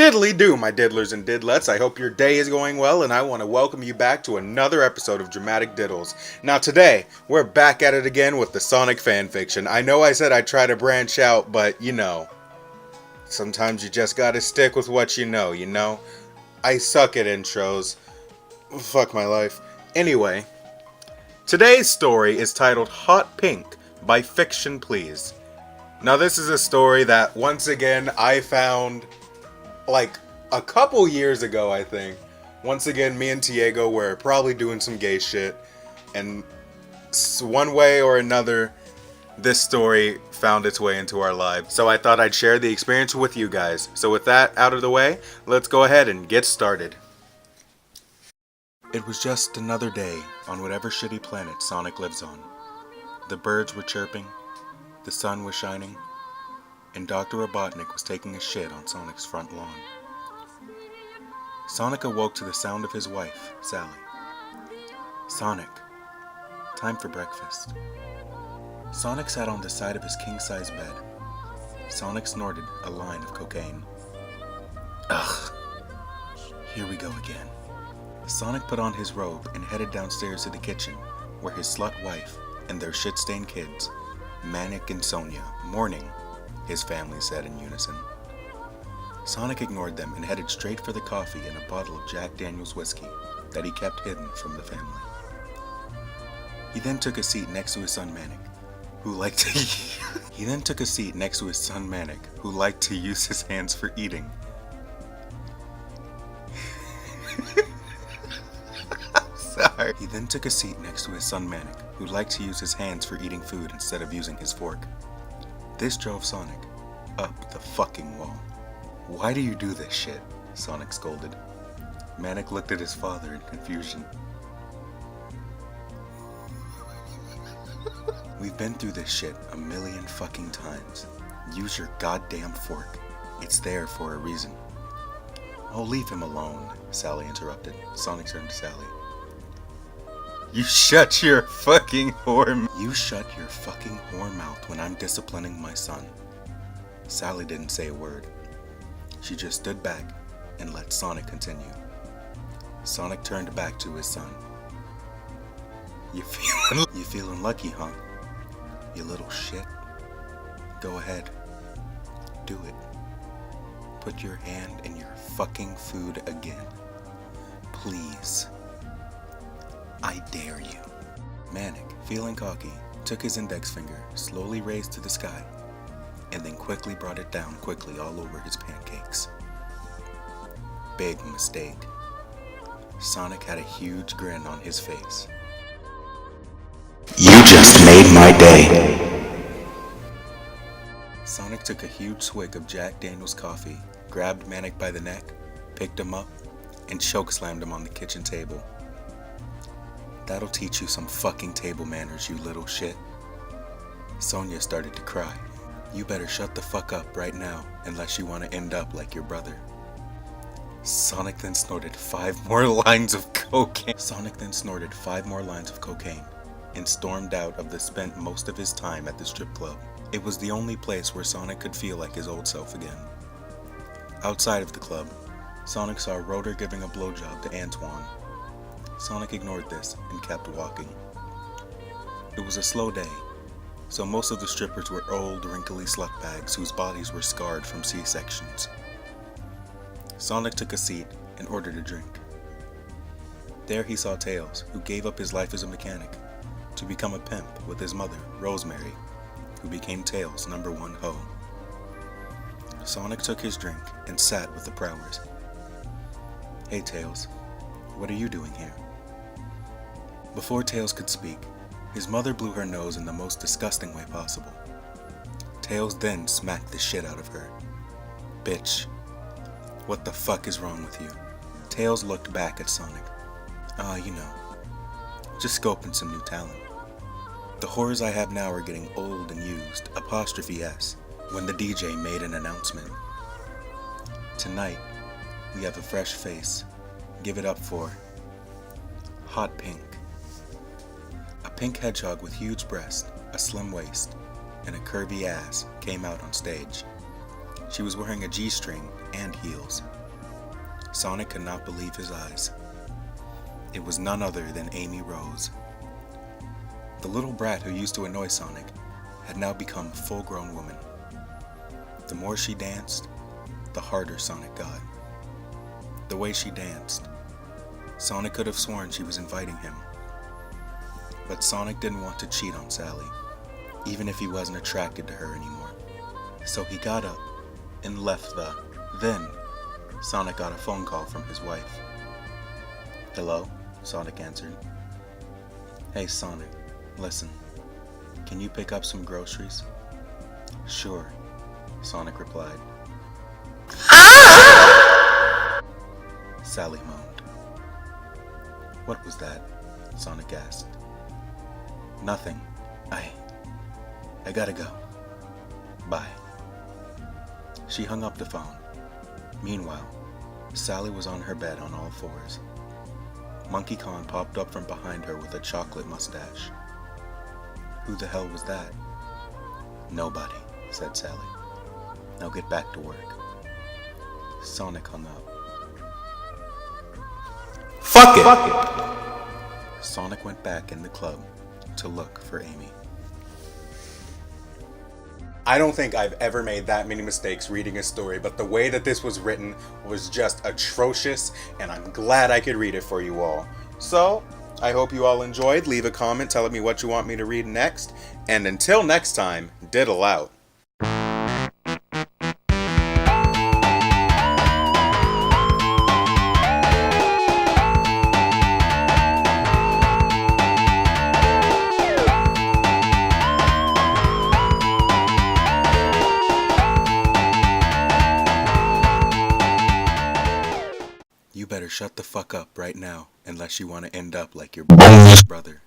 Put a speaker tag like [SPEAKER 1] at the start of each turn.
[SPEAKER 1] Diddly do, my diddlers and diddlettes. I hope your day is going well, and I want to welcome you back to another episode of Dramatic Diddles. Now today, we're back at it again with the Sonic fanfiction. I know I said I'd try to branch out, but sometimes you just gotta stick with what you know? I suck at intros. Fuck my life. Anyway, today's story is titled Hot Pink by Fiction Please. Now this is a story that, once again, I found like a couple years ago, I think. Once again, me and Diego were probably doing some gay shit, and one way or another, this story found its way into our lives. So I thought I'd share the experience with you guys. So with that out of the way, let's go ahead and get started. It was just another day on whatever shitty planet Sonic lives on. The birds were chirping, the sun was shining, and Dr. Robotnik was taking a shit on Sonic's front lawn. Sonic awoke to the sound of his wife, Sally. Sonic, time for breakfast. Sonic sat on the side of his king-size bed. Sonic snorted a line of cocaine. Ugh, here we go again. Sonic put on his robe and headed downstairs to the kitchen, where his slut wife and their shit-stained kids, Manic and Sonia, mourning, his family said in unison. Sonic ignored them and headed straight for the coffee and a bottle of Jack Daniel's whiskey that he kept hidden from the family. He then took a seat next to his son Manic, who liked to use his hands for eating. Sorry. He then took a seat next to his son Manic, who liked to use his hands for eating food instead of using his fork. This drove Sonic up the fucking wall. Why do you do this shit? Sonic scolded. Manic looked at his father in confusion. We've been through this shit a million fucking times. Use your goddamn fork. It's there for a reason. Oh, leave him alone, Sally interrupted. Sonic turned to Sally. You shut your fucking whore mouth when I'm disciplining my son. Sally didn't say a word. She just stood back and let Sonic continue. Sonic turned back to his son. You feeling lucky, huh? You little shit. Go ahead. Do it. Put your hand in your fucking food again. Please. I dare you. Manic, feeling cocky, took his index finger, slowly raised to the sky, and then quickly brought it down quickly all over his pancakes. Big mistake. Sonic had a huge grin on his face. You just made my day. Sonic took a huge swig of Jack Daniel's coffee, grabbed Manic by the neck, picked him up, and chokeslammed him on the kitchen table. That'll teach you some fucking table manners, you little shit. Sonia started to cry. You better shut the fuck up right now, unless you want to end up like your brother. Sonic then snorted 5 more lines of cocaine. And stormed out of the spent most of his time at the strip club. It was the only place where Sonic could feel like his old self again. Outside of the club, Sonic saw Rotor giving a blowjob to Antoine. Sonic ignored this and kept walking. It was a slow day, so most of the strippers were old, wrinkly slutbags whose bodies were scarred from C-sections. Sonic took a seat and ordered a drink. There he saw Tails, who gave up his life as a mechanic to become a pimp with his mother, Rosemary, who became Tails' #1 hoe. Sonic took his drink and sat with the Prowlers. Hey Tails, what are you doing here? Before Tails could speak, his mother blew her nose in the most disgusting way possible. Tails then smacked the shit out of her. Bitch, what the fuck is wrong with you? Tails looked back at Sonic. Just scoping some new talent. The whores I have now are getting old and used, '(s), when the DJ made an announcement. Tonight, we have a fresh face. Give it up for Hot Pink. A pink hedgehog with huge breasts, a slim waist, and a curvy ass came out on stage. She was wearing a G-string and heels. Sonic could not believe his eyes. It was none other than Amy Rose. The little brat who used to annoy Sonic had now become a full-grown woman. The more she danced, the harder Sonic got. The way she danced, Sonic could have sworn she was inviting him. But Sonic didn't want to cheat on Sally, even if he wasn't attracted to her anymore. So he got up and left Then, Sonic got a phone call from his wife. "Hello?" Sonic answered. "Hey Sonic, listen, can you pick up some groceries?" "Sure," Sonic replied. Sally moaned. "What was that?" Sonic asked. "Nothing. I gotta go. Bye." She hung up the phone. Meanwhile, Sally was on her bed on all fours. Monkey Kong popped up from behind her with a chocolate mustache. "Who the hell was that?" "Nobody," said Sally. "Now get back to work." Sonic hung up.
[SPEAKER 2] Fuck it!
[SPEAKER 1] Sonic went back in the club to look for Amy. I don't think I've ever made that many mistakes reading a story, but the way that this was written was just atrocious, and I'm glad I could read it for you all. So, I hope you all enjoyed. Leave a comment telling me what you want me to read next, and until next time, diddle out. You better shut the fuck up right now, unless you want to end up like your brother.